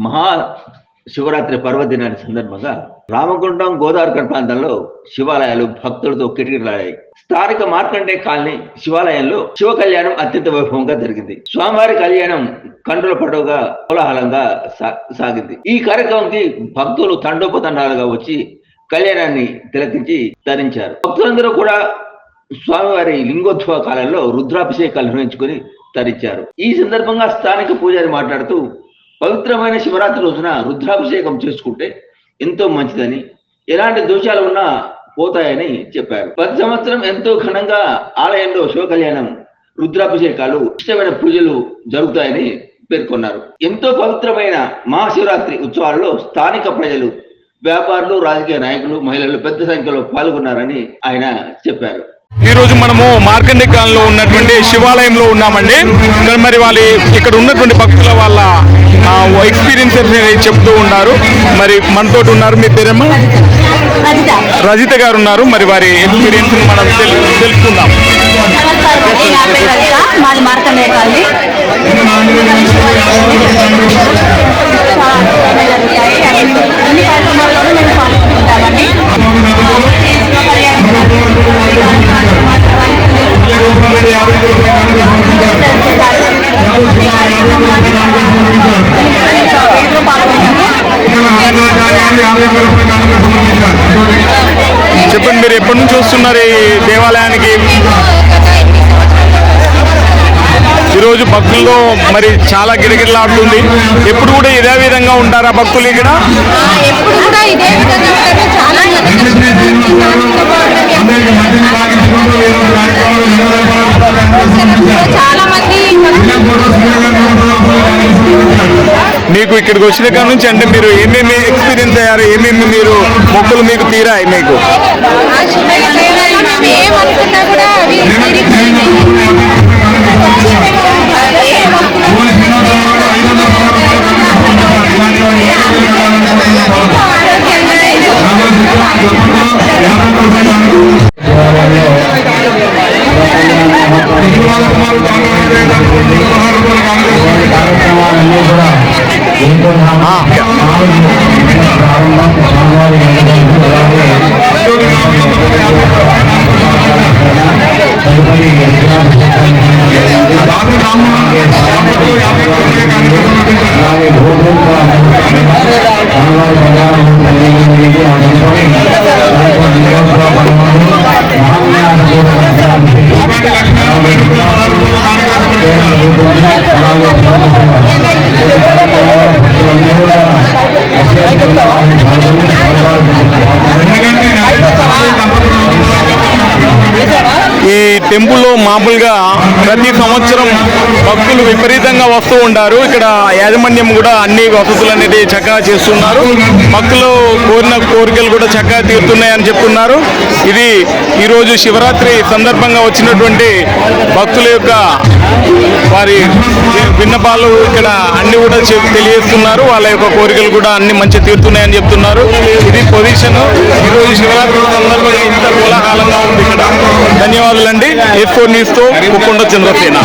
మహా శివరాత్రి పర్వదినాన్ని సందర్భంగా రామగుండం గోదావరిఖని ప్రాంతంలో శివాలయాలు భక్తులతో కిటకిటలాడాయి. స్థానిక మార్కండే కాలనీ శివాలయంలో శివ కళ్యాణం అత్యంత వైభవంగా జరిగింది. స్వామివారి కళ్యాణం కండ్రుల పండుగగా కోలాహలంగా సాగింది. ఈ కార్యక్రమంకి భక్తులు తండోపతండాలుగా వచ్చి కళ్యాణాన్ని తిలకించి ధరించారు. భక్తులందరూ కూడా స్వామివారి లింగోద్భవ కాలంలో రుద్రాభిషేకాలు నిర్వహించుకుని తరించారు. ఈ సందర్భంగా స్థానిక పూజారి మాట్లాడుతూ పవిత్రమైన శివరాత్రి రోజున రుద్రాభిషేకం చేసుకుంటే ఎంతో మంచిదని, ఎలాంటి దోషాలు ఉన్నా పోతాయని చెప్పారు. ప్రతి సంవత్సరం ఎంతో ఘనంగా ఆలయంలో శివ కళ్యాణం, రుద్రాభిషేకాలు, ఇష్టమైన పూజలు జరుగుతాయని పేర్కొన్నారు. ఎంతో పవిత్రమైన మహాశివరాత్రి ఉత్సవాల్లో స్థానిక ప్రజలు, వ్యాపారులు, రాజకీయ నాయకులు, మహిళలు పెద్ద సంఖ్యలో పాల్గొన్నారని ఆయన చెప్పారు. ఈ రోజు మనము మార్కండే కాలనీలో ఉన్నటువంటి శివాలయంలో ఉన్నామండి. మరి వాళ్ళు ఇక్కడ ఉన్నటువంటి భక్తుల వాళ్ళ ఎక్స్పీరియన్సెస్ చెప్తూ ఉన్నారు. మరి మనతో ఉన్నారు. మీ పేరేమో? రజిత గారు ఉన్నారు. మరి వారి ఎక్స్పీరియన్స్ మనం తెలుసుకుందాం. చెప్పండి, మీరు ఎప్పటి నుంచి వస్తున్నారు ఈ దేవాలయానికి? ఈరోజు భక్తుల్లో మరి చాలా గిరగిరలాడుతుంది. ఎప్పుడు కూడా ఇదే విధంగా ఉంటారా భక్తులు ఇక్కడ? మీకు ఇక్కడికి వచ్చిన కాడ నుంచి అంటే మీరు ఏమేమి ఎక్స్పీరియన్స్ అయ్యారు? ఏమేమి మీరు మొక్కులు మీకు తీరాయి? మీకు ఈ టెంపుల్లో మామూలుగా ప్రతి సంవత్సరం భక్తులు విపరీతంగా వస్తూ ఉంటారు. ఇక్కడ యాజమాన్యం కూడా అన్ని వసతులు అనేది చక్కగా చేస్తున్నారు. భక్తులు కోరిన కోరికలు కూడా చక్కగా తీరుతున్నాయని చెప్తున్నారు. ఇది ఈరోజు శివరాత్రి సందర్భంగా వచ్చినటువంటి భక్తుల యొక్క వారి విన్నపాలు ఇక్కడ అన్ని కూడా తెలియజేస్తున్నారు. వాళ్ళ యొక్క కోరికలు కూడా అన్ని మంచి తీరుతున్నాయని చెప్తున్నారు. ఇది పొజిషన్. ఈరోజు శివరాత్రి సందర్భంగా ఇంత కోలాహలంగా ఉంది ఇక్కడ. ధన్యవాదాలండి. A4 న్యూస్తో ముకుంద చంద్రసేన.